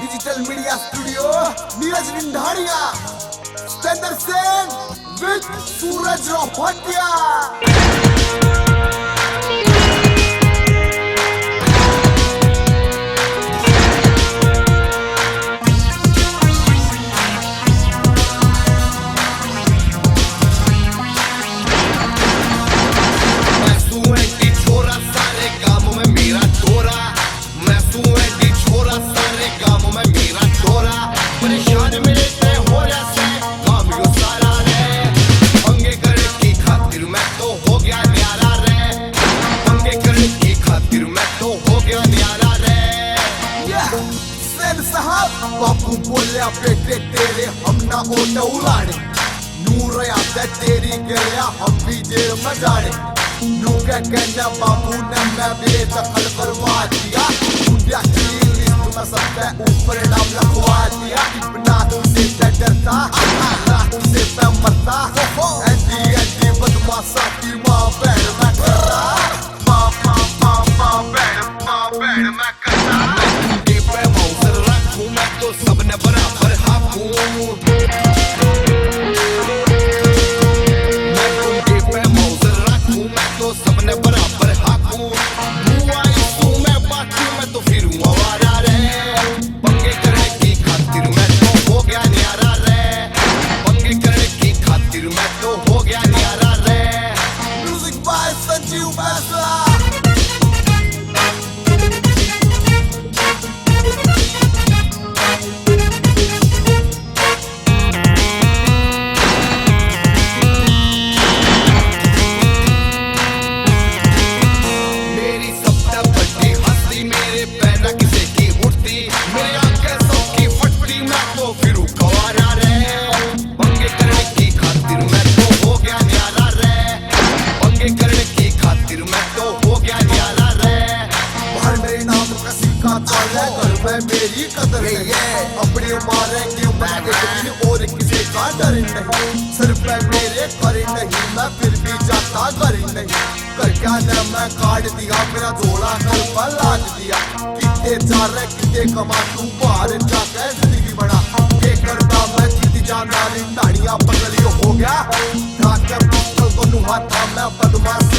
Digital media studio, Neeraj Rindhadiya, Satendra Sen with Suraj Rohatiya. बापू बोलिया बेटे तेरे हम ना ओटे उड़ाने, नूर याद तेरी गया हम भी जेल में जाने। नू क्या कहना बापू ने मैं बेदखल करवा दिया, इंडिया की लिस्ट में सबसे ऊपर नाम लिखवा दिया। बिना तुझसे डरता ना तुझसे मैं मरता, एंटी एंटी बदमाशा की माँ बहन मैं करता, माँ माँ माँ माँ बहन मैं करता। मैं तो सबने बराबर हाकूं, मैं कुंडे पे मौजर रखूं, मैं तो सबने बराबर हाकूं। हुआ इसू मैं बाकी मैं तो फिर आवारा रे, पंगे करने की खातिर मैं तो हो गया न्यारा रे, पंगे करने की खातिर मैं तो हो गया न्यारा रे। Music by Sanjeev Bainsla. मेरी कदर है अपनी मारेंगे और किसी का डर नहीं, सिर पे मेरे करे नहीं मैं फिर भी जाता घर नहीं। कर क्या ने मैं काट दिया मेरा झोला घर पर लाद दिया, कितने जा रहे कितने कमा तू बाहर जाकर जिंदगी बना। ये करता मैं जीती जाना रिंधाड़िया पगली हो गया, पिस्टल तो नुहा था मैं बदमाश